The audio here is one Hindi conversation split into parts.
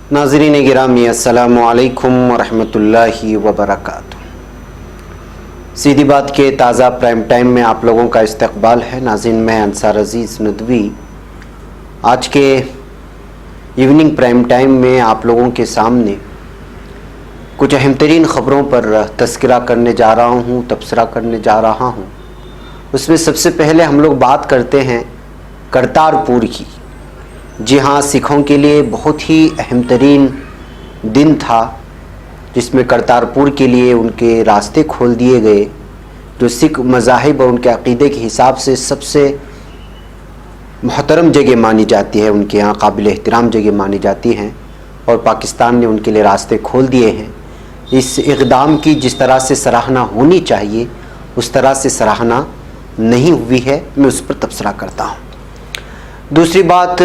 नाज़रीन गिरामी अस्सलामु अलैकुम वरहमतुल्लाहि वबरकातुहू। सीधी बात के ताज़ा प्राइम टाइम में आप लोगों का इस्तकबाल है। नाज़रीन, मैं अंसार अज़ीज़ नदवी आज के इवनिंग प्राइम टाइम में आप लोगों के सामने कुछ अहम तरीन ख़बरों पर तज़किरा करने जा रहा हूँ, तबसरा करने जा रहा हूँ। उसमें सबसे पहले हम लोग बात करते हैं करतारपुर की। जी हाँ, सिखों के लिए बहुत ही अहम तरीन दिन था जिसमें करतारपुर के लिए उनके रास्ते खोल दिए गए, जो सिख मज़ाहिब और उनके अक़ीदे के हिसाब से सबसे मोहतरम जगह मानी जाती है, उनके यहाँ काबिल एहतराम जगह मानी जाती हैं, और पाकिस्तान ने उनके लिए रास्ते खोल दिए हैं। इस इक़दाम की जिस तरह से सराहना होनी चाहिए उस तरह से सराहना नहीं हुई है। मैं उस पर तबसरा करता हूँ। दूसरी बात,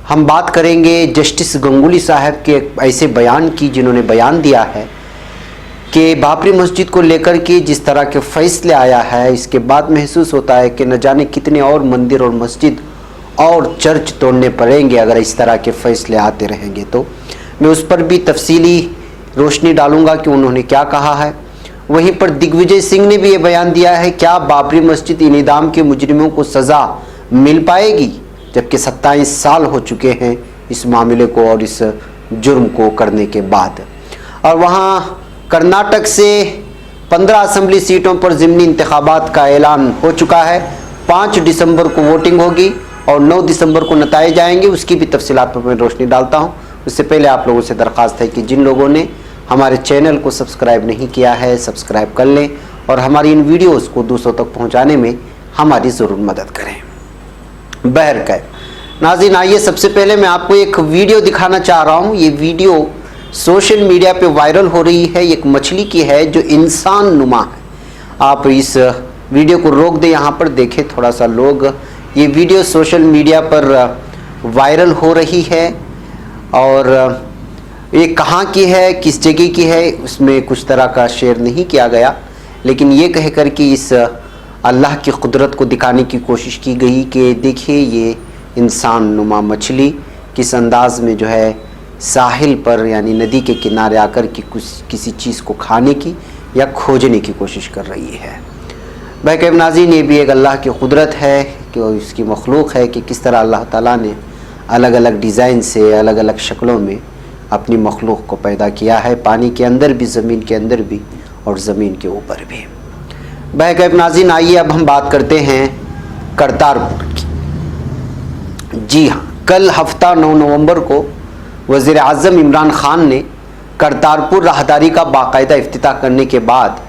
हम बात करेंगे जस्टिस गंगुली साहब के ऐसे बयान की जिन्होंने बयान दिया है कि बाबरी मस्जिद को लेकर के जिस तरह के फ़ैसले आया है, इसके बाद महसूस होता है कि न जाने कितने और मंदिर और मस्जिद और चर्च तोड़ने पड़ेंगे अगर इस तरह के फ़ैसले आते रहेंगे। तो मैं उस पर भी तफसीली रोशनी डालूँगा कि उन्होंने क्या कहा है। वहीं पर दिग्विजय सिंह ने भी ये बयान दिया है, क्या बाबरी मस्जिद इनेदाम के मुजरिमों को सज़ा मिल पाएगी, जबकि 27 साल हो चुके हैं इस मामले को और इस जुर्म को करने के बाद। और वहाँ कर्नाटक से 15 असम्बली सीटों पर ज़िमनी इंतखाबात का ऐलान हो चुका है। 5 दिसंबर को वोटिंग होगी और 9 दिसंबर को नतीजे आएंगे। उसकी भी तफसीलात पर मैं रोशनी डालता हूँ। उससे पहले आप लोगों से दरख्वास्त है कि जिन लोगों ने हमारे चैनल को सब्सक्राइब नहीं किया है, सब्सक्राइब कर लें और हमारी इन वीडियोज़ को दूसरों तक पहुँचाने में हमारी ज़रूर मदद करें। बहरकैफ नाज़रीन, आइए सबसे पहले मैं आपको एक वीडियो दिखाना चाह रहा हूँ। ये वीडियो सोशल मीडिया पे वायरल हो रही है। एक मछली की है जो इंसान नुमा है। आप इस वीडियो को रोक दें, यहाँ पर देखें थोड़ा सा लोग। ये वीडियो सोशल मीडिया पर वायरल हो रही है और ये कहाँ की है, किस जगह की है, उसमें कुछ तरह का शेयर नहीं किया गया, लेकिन ये कह कर कि इस अल्लाह की कुदरत को दिखाने की कोशिश की गई कि देखिए ये इंसान नुमा मछली किस अंदाज में जो है साहिल पर यानी नदी के किनारे आकर कि कुछ किसी चीज़ को खाने की या खोजने की कोशिश कर रही है। बहरकैफ नाज़रीन, ये भी एक अल्लाह की कुदरत है कि इसकी मखलूक है कि किस तरह अल्लाह ताला ने अलग अलग डिज़ाइन से अलग अलग शक्लों में अपनी मखलूक को पैदा किया है, पानी के अंदर भी, ज़मीन के अंदर भी और ज़मीन के ऊपर भी। बहरकैफ नाज़रीन, आइए अब हम बात करते हैं करतारपुर की। जी हाँ, कल हफ्ता 9 नवंबर को वज़ीर आज़म इमरान खान ने करतारपुर राहदारी का बाकायदा इफ्तिताह करने के बाद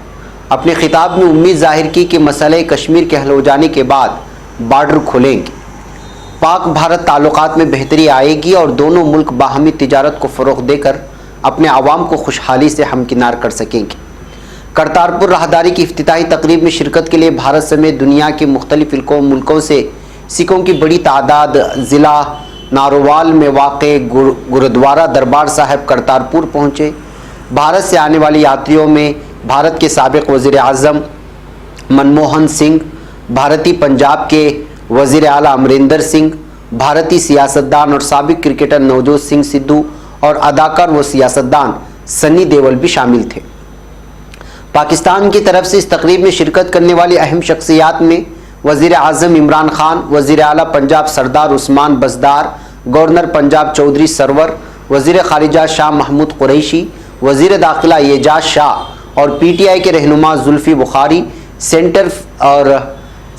अपने खिताब में उम्मीद ज़ाहिर की कि मसले कश्मीर के हल हो जाने के बाद बॉर्डर खुलेंगे, पाक भारत ताल्लुकात में बेहतरी आएगी और दोनों मुल्क बाहमी तिजारत को फ़रोग़ देकर अपने आवाम को खुशहाली से हमकिनार कर सकेंगे। करतारपुर राहदारी की इफ्तिताही तकरीब में शिरकत के लिए भारत समेत दुनिया के मुख्तलिफ मुल्कों से सिखों की बड़ी तादाद ज़िला नारोवाल में वाक़े गुरुद्वारा दरबार साहिब करतारपुर पहुँचे। भारत से आने वाले यात्रियों में भारत के साबिक़ वज़ीर आज़म मनमोहन सिंह, भारतीय पंजाब के वज़ीर आला अमरिंदर सिंह, भारतीय सियासतदान और साबिक़ क्रिकेटर नवजोत सिंह सिद्धू और अदाकार व सियासतदान सनी देओल भी शामिल थे। पाकिस्तान की तरफ से इस तकरीब में शिरकत करने वाली अहम शख्सियात में वज़ीर आज़म इमरान खान, वज़ीर आला पंजाब सरदार उस्मान बज़दार, गवर्नर पंजाब चौधरी सरवर, वज़ीर ख़ारिजा शाह महमूद कुरैशी, वज़ीर दाखिला एजाज शाह और PTI के रहनुमा जुल्फ़ी बुखारी,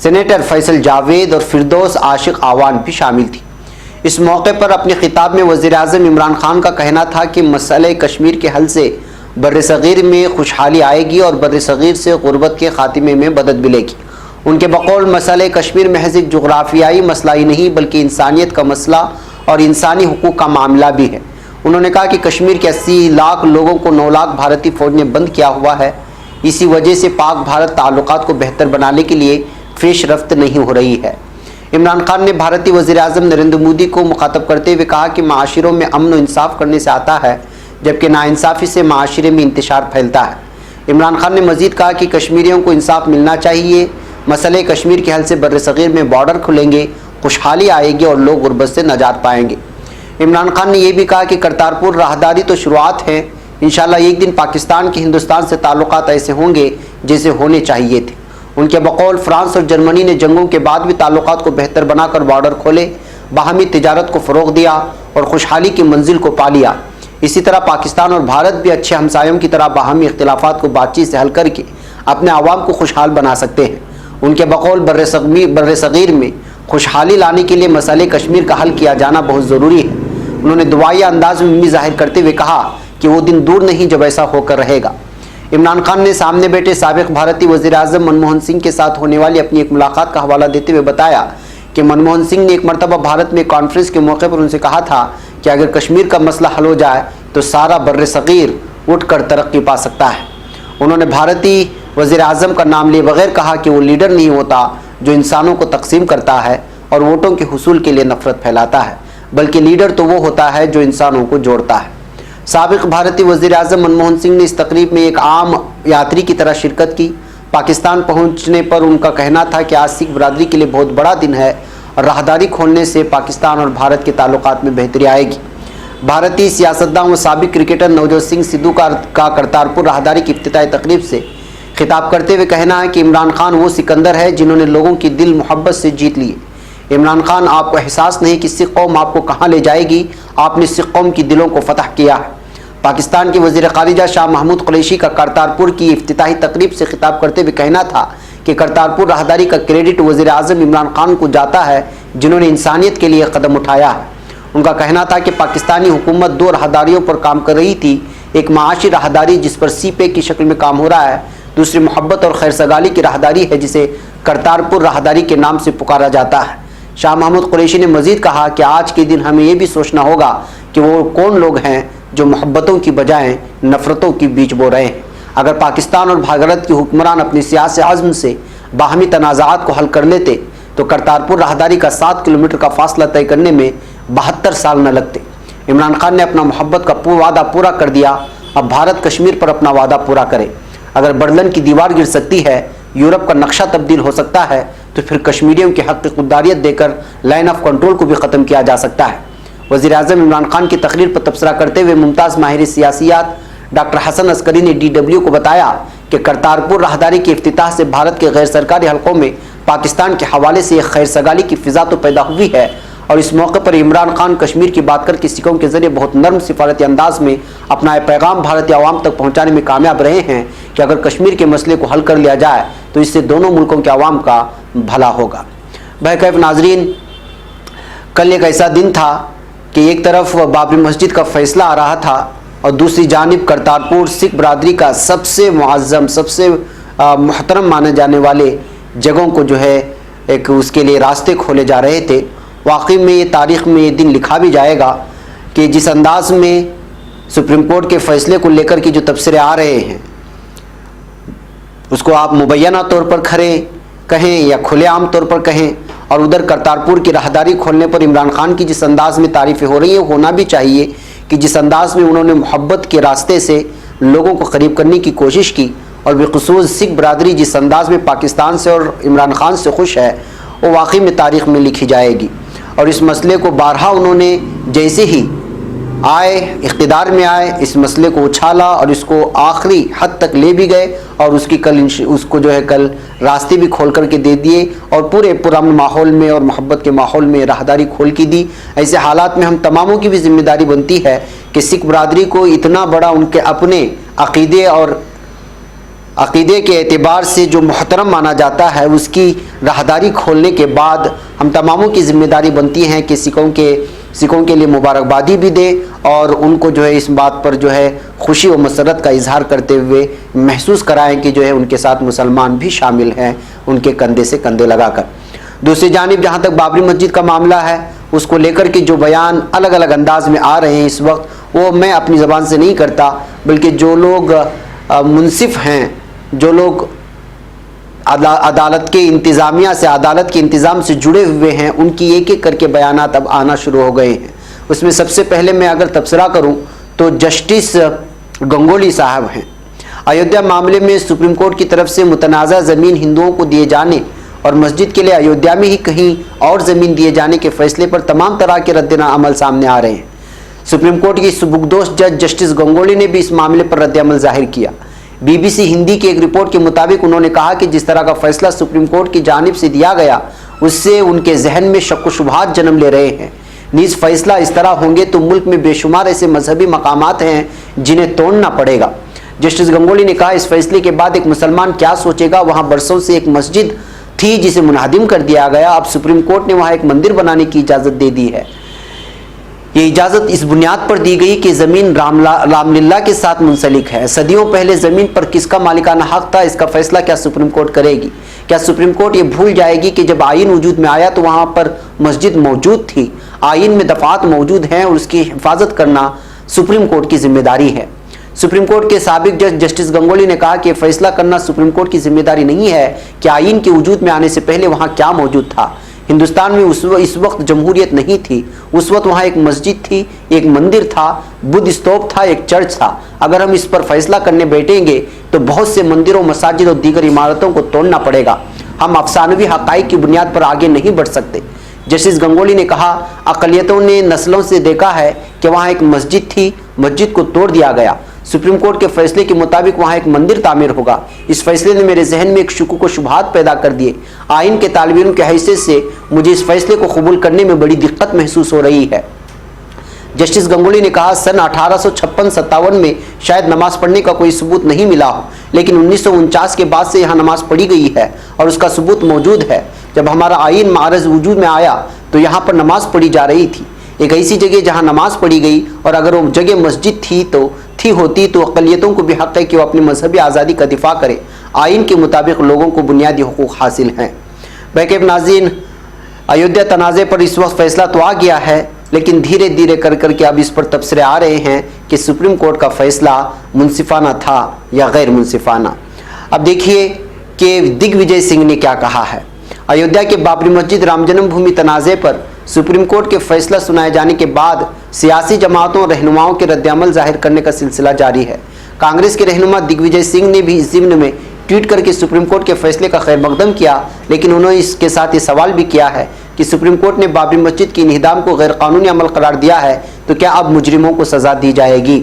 सेनेटर फैसल जावेद और फिरदौस आशिक आवान भी शामिल थी। इस मौके पर अपने खिताब में वज़ीर आज़म इमरान खान का कहना था कि मसले कश्मीर के हल से बर्र-ए-सग़ीर में खुशहाली आएगी और बर्र-ए-सग़ीर से ग़ुरबत के ख़ात्मे में मदद मिलेगी। उनके बकौल मसले कश्मीर महज़ एक जोग्राफियाई मसला ही नहीं बल्कि इंसानियत का मसला और इंसानी हुकूक का मामला भी है। उन्होंने कहा कि कश्मीर के 80 लाख लोगों को 9 लाख भारतीय फ़ौज ने बंद किया हुआ है। इसी वजह से पाक भारत ताल्लुकात को बेहतर बनाने के लिए पेश रफ्त नहीं हो रही है। इमरान खान ने भारतीय वज़ीर आज़म नरेंद्र मोदी को मुखातब करते हुए कहा कि माशरों में अमन व इंसाफ करने से आता है, जबकि नाइंसाफ़ी से माशरे में इंतशार फैलता है। इमरान खान ने मज़ीद कहा कि कश्मीरियों को इंसाफ मिलना चाहिए। मसले कश्मीर के हल से बर्र-ए-सग़ीर में बॉर्डर खुलेंगे, खुशहाली आएगी और लोग गुर्बत से नजात पाएंगे। इमरान खान ने यह भी कहा कि करतारपुर राहदारी तो शुरुआत है, इंशाल्लाह एक दिन पाकिस्तान के हिंदुस्तान से ताल्लुकात ऐसे होंगे जैसे होने चाहिए थे। उनके बकौल फ्रांस और जर्मनी ने जंगों के बाद भी ताल्लुकात को बेहतर बनाकर बॉर्डर खोले, बाहमी तिजारत को फ़रोग़ दिया और खुशहाली की मंजिल को पा लिया। इसी तरह पाकिस्तान और भारत भी अच्छे हमसायों की तरह बाहमी इख्तिलाफ़ात को बातचीत से हल करके अपने आवाम को खुशहाल बना सकते हैं। उनके बकौल बर्र सग़ीर में खुशहाली लाने के लिए मसले कश्मीर का हल किया जाना बहुत ज़रूरी है। उन्होंने दुआया अंदाज में उम्मीद ज़ाहिर करते हुए कहा कि वो दिन दूर नहीं जब ऐसा होकर रहेगा। इमरान खान ने सामने बैठे साबिक़ भारतीय वज़ीर-ए-आज़म मनमोहन सिंह के साथ होने वाली अपनी एक मुलाकात का हवाला देते हुए बताया कि मनमोहन सिंह ने एक मरतबा भारत में कॉन्फ्रेंस के मौके पर उनसे कहा था कि अगर कश्मीर का मसला हल हो जाए तो सारा बर्र सग़ीर उठकर तरक्की पा सकता है। उन्होंने भारतीय वज़ीर-ए-आज़म का नाम लिए बगैर कहा कि वो लीडर नहीं होता जो इंसानों को तकसीम करता है और वोटों के हुसूल के लिए नफरत फैलाता है, बल्कि लीडर तो वो होता है जो इंसानों को जोड़ता है। साबिक़ भारतीय वज़ीर-ए-आज़म मनमोहन सिंह ने इस तकरीब में एक आम यात्री की तरह शिरकत की। पाकिस्तान पहुंचने पर उनका कहना था कि आज सिख बरादरी के लिए बहुत बड़ा दिन है और राहदारी खोलने से पाकिस्तान और भारत के ताल्लुकात में बेहतरी आएगी। भारतीय सियासतदान व साबिक़ क्रिकेटर नवजोत सिंह सिद्धू का करतारपुर राहदारी की इफ्तिताई तकरीब से खिताब करते हुए कहना है कि इमरान खान वो सिकंदर है जिन्होंने लोगों की दिल मोहब्बत से जीत लिए। इमरान खान, आपको एहसास नहीं कि सिख कौम आपको कहाँ ले जाएगी, आपने सिख कौम की दिलों को फतह किया है। पाकिस्तान के वज़ीर ख़ारिजा शाह महमूद कुरैशी का करतारपुर की इफ्तिताही तकरीब से खिताब करते हुए कहना था कि करतारपुर राहदारी का क्रेडिट वज़ीर आज़म इमरान खान को जाता है जिन्होंने इंसानियत के लिए कदम उठाया है। उनका कहना था कि पाकिस्तानी हुकूमत दो राहदारियों पर काम कर रही थी, एक माशी राहदारी जिस पर सीपे की शक्ल में काम हो रहा है, दूसरी मोहब्बत और खैर सगाली की राहदारी है जिसे करतारपुर राहदारी के नाम से पुकारा जाता है। शाह महमूद कुरैशी ने मज़ीद कहा कि आज के दिन हमें यह भी सोचना होगा कि वो कौन लोग हैं जो मोहब्बतों की बजाय नफ़रतों की बीज बो रहे हैं। अगर पाकिस्तान और भारत के हुक्मरान अपनी सियासी आज़म से बाहमी तनाज़ात को हल कर लेते तो करतारपुर राहदारी का 7 किलोमीटर का फासला तय करने में 72 साल न लगते। इमरान खान ने अपना मोहब्बत का वादा पूरा कर दिया, अब भारत कश्मीर पर अपना वादा पूरा करे। अगर बर्लिन की दीवार गिर सकती है, यूरोप का नक्शा तब्दील हो सकता है, तो फिर कश्मीरियों की हक़ की खुददारियत देकर लाइन ऑफ कंट्रोल को भी ख़त्म किया जा सकता है। वज़ीर-ए-आज़म इमरान खान की तकरीर पर तबसरा करते हुए मुमताज़ माहिर सियासियात डॉक्टर हसन अस्करी ने DW को बताया कि करतारपुर राहदारी के इफ्तिताह से भारत के गैर सरकारी हलकों में पाकिस्तान के हवाले से एक खैर सगाली की फ़िज़ा तो पैदा हुई है और इस मौके पर इमरान खान कश्मीर की बात करके सिखों के ज़रिए बहुत नर्म सिफारती अंदाज में अपना पैगाम भारतीय आवाम तक पहुँचाने में कामयाब रहे हैं कि अगर कश्मीर के मसले को हल कर लिया जाए तो इससे दोनों मुल्कों के आवाम का भला होगा। बहरकैफ नाजरीन, कल एक ऐसा दिन था कि एक तरफ बाबरी मस्जिद का फ़ैसला आ रहा था और दूसरी जानिब करतारपुर सिख बरादरी का सबसे मुअज़्ज़म, सबसे मुहतरम माने जाने वाले जगहों को जो है एक उसके लिए रास्ते खोले जा रहे थे। वाकई में ये तारीख़ में ये दिन लिखा भी जाएगा कि जिस अंदाज में सुप्रीम कोर्ट के फ़ैसले को लेकर के जो तबसरे आ रहे हैं उसको आप मुबैना तौर पर कहें या खुलेआम तौर पर कहें, और उधर करतारपुर की राहदारी खोलने पर इमरान खान की जिस अंदाज में तारीफ़ें हो रही हैं, होना भी चाहिए कि जिस अंदाज में उन्होंने मोहब्बत के रास्ते से लोगों को करीब करने की कोशिश की और बिखुसूस सिख बरादरी जिस अंदाज में पाकिस्तान से और इमरान खान से खुश है, वो वाकई में तारीख़ में लिखी जाएगी। और इस मसले को बारहा उन्होंने जैसे ही आए, इख्तिदार में आए, इस मसले को उछाला और इसको आखिरी हद तक ले भी गए और उसको जो है कल रास्ते भी खोल करके दे दिए और पूरे पुराने माहौल में और मोहब्बत के माहौल में राहदारी खोल की दी। ऐसे हालात में हम तमामों की भी जिम्मेदारी बनती है कि सिख बरादरी को इतना बड़ा उनके अपने अक़ीदे के एतबार से जो मोहतरम माना जाता है, उसकी राहदारी खोलने के बाद हम तमामों की ज़िम्मेदारी बनती है कि सिखों के लिए मुबारकबादी भी दे और उनको जो है इस बात पर जो है खुशी व मसरत का इजहार करते हुए महसूस कराएं कि जो है उनके साथ मुसलमान भी शामिल हैं, उनके कंधे से कंधे लगाकर। दूसरी जानिब जहाँ तक बाबरी मस्जिद का मामला है, उसको लेकर के जो बयान अलग अलग अंदाज में आ रहे हैं इस वक्त, वो मैं अपनी ज़बान से नहीं करता, बल्कि जो लोग मुनसिफ हैं, जो लोग अदालत के इंतज़ामिया से, अदालत के इंतज़ाम से जुड़े हुए हैं, उनकी एक एक करके बयानात अब आना शुरू हो गए हैं। उसमें सबसे पहले मैं अगर तबसरा करूं तो जस्टिस गंगोली साहब हैं। अयोध्या मामले में सुप्रीम कोर्ट की तरफ से मुतनाज़ा ज़मीन हिंदुओं को दिए जाने और मस्जिद के लिए अयोध्या में ही कहीं और ज़मीन दिए जाने के फ़ैसले पर तमाम तरह के रद्द अमल सामने आ रहे हैं। सुप्रीम कोर्ट की सुबुकदोश जज जस्टिस गंगोली ने भी इस मामले पर रद्द-ए-अमल जाहिर किया। बीबीसी हिंदी की एक रिपोर्ट के मुताबिक उन्होंने कहा कि जिस तरह का फैसला सुप्रीम कोर्ट की जानिब से दिया गया उससे उनके जहन में शक व शुबहात जन्म ले रहे हैं। नीज फैसला इस तरह होंगे तो मुल्क में बेशुमार ऐसे मजहबी मकामात हैं जिन्हें तोड़ना पड़ेगा। जस्टिस गंगोली ने कहा, इस फैसले के बाद एक मुसलमान क्या सोचेगा। वहां बरसों से एक मस्जिद थी जिसे मुनहदिम कर दिया गया, अब सुप्रीम कोर्ट ने वहां एक मंदिर बनाने की इजाजत दे दी है। ये इजाजत इस बुनियाद पर दी गई कि जमीन रामलीला के साथ मुंसलिक है। सदियों पहले जमीन पर किसका मालिकाना हक था, इसका फैसला क्या सुप्रीम कोर्ट करेगी? क्या सुप्रीम कोर्ट ये भूल जाएगी कि जब आइन वजूद में आया तो वहां पर मस्जिद मौजूद थी, आइन में दफात मौजूद हैं और उसकी हिफाजत करना सुप्रीम कोर्ट की जिम्मेदारी है। सुप्रीम कोर्ट के साबिक जज जस्टिस गंगोली ने कहा कि फैसला करना सुप्रीम कोर्ट की जिम्मेदारी नहीं है कि आइन के वजूद में आने से पहले वहां क्या मौजूद था। हिंदुस्तान में इस वक्त जमहूरियत नहीं थी, उस वक्त वहां एक मस्जिद थी, एक मंदिर था, बुद्ध स्तूप था, एक चर्च था। अगर हम इस पर फैसला करने बैठेंगे तो बहुत से मंदिरों, मसाजिद और दीगर इमारतों को तोड़ना पड़ेगा। हम अफसानवी हकाइक की बुनियाद पर आगे नहीं बढ़ सकते। जस्टिस गंगोली ने कहा, अक़लियतों ने नस्लों से देखा है कि वहां एक मस्जिद थी, मस्जिद को तोड़ दिया गया। सुप्रीम कोर्ट के फैसले के मुताबिक वहां एक मंदिर तामीर होगा। इस फैसले ने मेरे जहन में एक शुकूक व शुबहात पैदा कर दिए। आइन के तालिब इल्म के हैसियत से मुझे इस फैसले को कबूल करने में बड़ी दिक्कत महसूस हो रही है। जस्टिस गंगोली ने कहा, सन 1856-57 में शायद नमाज पढ़ने का कोई सबूत नहीं मिला हो, लेकिन 1949 के बाद से यहाँ नमाज पढ़ी गई है और उसका सबूत मौजूद है। जब हमारा आइन मारज वजूद में आया तो यहाँ पर नमाज पढ़ी जा रही थी, एक ऐसी जगह जहाँ नमाज पढ़ी गई, और अगर वो जगह मस्जिद होती तो अक़लियतों को भी हक़ है कि वो अपनी मजहबी आज़ादी का दिफा करें। आइन के मुताबिक लोगों को बुनियादी हुकूक हासिल हैं। बैकेब नाज़रीन, अयोध्या तनाज़े पर इस वक्त फैसला तो आ गया है, लेकिन धीरे धीरे कर करके अब इस पर तबसरे आ रहे हैं कि सुप्रीम कोर्ट का फैसला मुनसिफाना था या गैर मुनसिफाना। अब देखिए कि दिग्विजय सिंह ने क्या कहा है। अयोध्या के बाबरी मस्जिद राम जन्मभूमि तनाज़े पर सुप्रीम कोर्ट के फैसला सुनाए जाने के बाद सियासी जमातों और रहनुमाओं के रद्द-ए-अमल जाहिर करने का सिलसिला जारी है। कांग्रेस के रहनुमा दिग्विजय सिंह ने भी इस ज़िम्न में ट्वीट करके सुप्रीम कोर्ट के फैसले का खैर मकदम किया, लेकिन उन्होंने इसके साथ ये सवाल भी किया है कि सुप्रीम कोर्ट ने बाबरी मस्जिद की इन्हिदाम को गैर कानूनी अमल करार दिया है, तो क्या अब मुजरिमों को सजा दी जाएगी?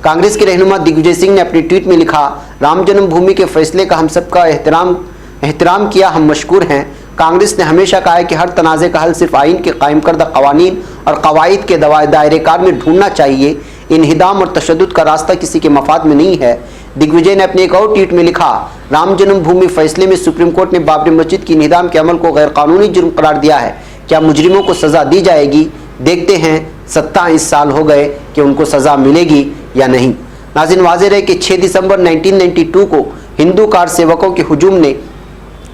कांग्रेस के रहनुमा दिग्विजय सिंह ने अपनी ट्वीट में लिखा, राम जन्मभूमि के फैसले का हम सबका एहतराम किया, हम मशकूर हैं। कांग्रेस ने हमेशा कहा है कि हर तनाज़े का हल सिर्फ आइन के कायम करदा कवानीन और कवायद के दायरेकार में ढूंढना चाहिए। इन्हिदाम और तशद्दुद का रास्ता किसी के मफाद में नहीं है। दिग्विजय ने अपने एक और ट्वीट में लिखा, राम जन्मभूमि फैसले में सुप्रीम कोर्ट ने बाबरी मस्जिद की इन्हिदाम के अमल को गैर कानूनी जुर्म करार दिया है। क्या मुजरिमों को सज़ा दी जाएगी? देखते हैं 27 साल हो गए कि उनको सज़ा मिलेगी या नहीं। नाज़रीन, वाज़ेह है कि 6 दिसंबर 1992 को हिंदू कार सेवकों के हुजूम ने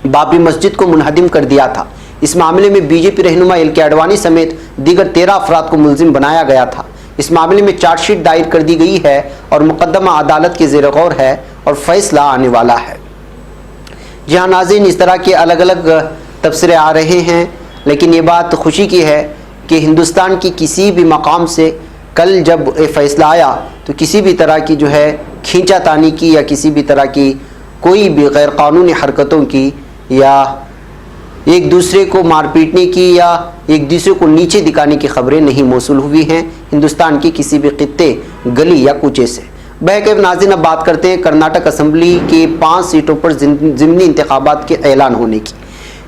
बाबरी मस्जिद को मुनहदिम कर दिया था। इस मामले में बीजेपी रहनुमा एल के आडवाणी समेत दीगर 13 अफराद को मुलजिम बनाया गया था। इस मामले में चार्जशीट दायर कर दी गई है और मुकदमा अदालत के ज़ेर गौर है और फैसला आने वाला है। जी हाँ नाज़रीन, इस तरह के अलग अलग तबसरे आ रहे हैं, लेकिन ये बात खुशी की है कि हिंदुस्तान की किसी भी मकाम से कल जब ये फैसला आया तो किसी भी तरह की जो है खींचातानी की या किसी भी तरह की कोई भी गैर कानूनी हरकतों की या एक दूसरे को मार पीटने की या एक दूसरे को नीचे दिखाने की खबरें नहीं मौसूल हुई हैं हिंदुस्तान की किसी भी खित्ते, गली या कूचे से। बहरकैफ नाज़रीन, अब बात करते हैं कर्नाटक असम्बली के 5 सीटों पर ज़िमनी इंतखाबात के ऐलान होने की।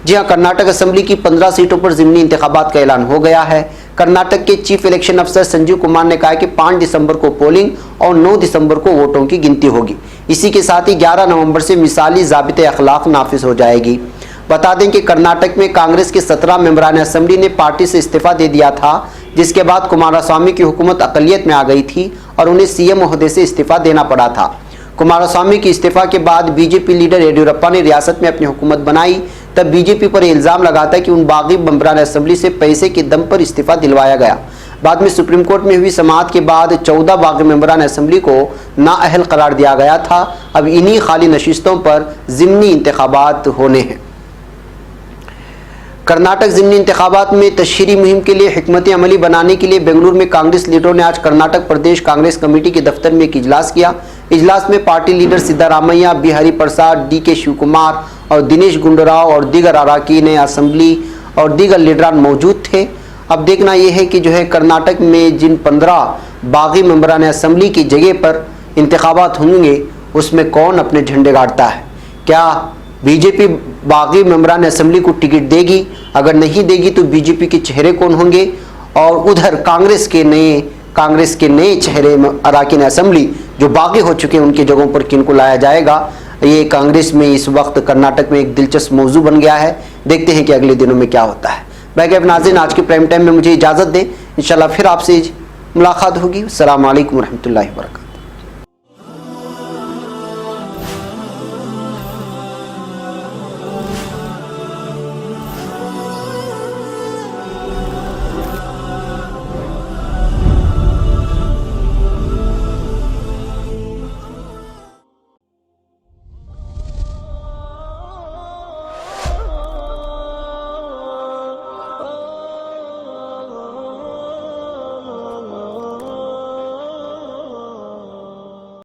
जी हाँ, कर्नाटक असम्बली की 15 सीटों पर ज़िमनी इंतखाबात का ऐलान हो गया है। कर्नाटक के चीफ इलेक्शन अफसर संजीव कुमार ने कहा कि 5 दिसंबर को पोलिंग और 9 दिसंबर को वोटों की गिनती होगी। इसी के साथ ही 11 नवंबर से मिसाली ज़ाबिते अखलाक नाफिज हो जाएगी। बता दें कि कर्नाटक में कांग्रेस के 17 मेंबरान असम्बली ने पार्टी से इस्तीफा दे दिया था, जिसके बाद कुमारस्वामी की हुकूमत अक़लियत में आ गई थी और उन्हें सीएम ओहदे से इस्तीफा देना पड़ा था। कुमारस्वामी की इस्तीफा के बाद बीजेपी लीडर येडियुरप्पा ने रियासत में अपनी हुकूमत बनाई। तब बीजेपी पर इल्ज़ाम लगाता कि उन बागी मेंबरान असम्बली से पैसे के दम पर इस्तीफा दिलवाया गया। बाद में सुप्रीम कोर्ट में हुई समाअत के बाद 14 बागी मेंबरान असम्बली को नाअहल करार दिया गया था। अब इन्हीं खाली नशिस्तों पर ज़िमनी इंतखाबात होने हैं। कर्नाटक ज़िमनी इंतखाबात में तशहीरी मुहिम के लिए हिकमत अमली बनाने के लिए बेंगलुरु में कांग्रेस लीडरों ने आज कर्नाटक प्रदेश कांग्रेस कमेटी के दफ्तर में एक इजलास किया। इजलास में party leader Siddaramaiah, B Hari Prasad, D K. Shivakumar और दिनेश गुंडूराव और दीगर अरकान असम्बली और दीगर लीडरान मौजूद थे। अब देखना यह है कि जो है कर्नाटक में जिन 15 बागी मेंबरान असम्बली की जगह पर इंतखाबात होंगे उसमें कौन अपने झंडे गाड़ता है। क्या बीजेपी बागी मेंबरान असम्बली को टिकट देगी? अगर नहीं देगी तो बीजेपी के चेहरे कौन होंगे? और उधर कांग्रेस के नए चेहरे अरकान असम्बली जो बागी हो चुके हैं उनकी जगहों पर किनको लाया जाएगा? ये कांग्रेस में इस वक्त कर्नाटक में एक दिलचस्प मौजू बन गया है। देखते हैं कि अगले दिनों में क्या होता है। बैकअप नाज़रीन, आज के प्राइम टाइम में मुझे इजाज़त दें, इंशाल्लाह फिर आपसे मुलाकात होगी। अस्सलाम वालेकुम रहमतुल्लाहि व बरकातहू।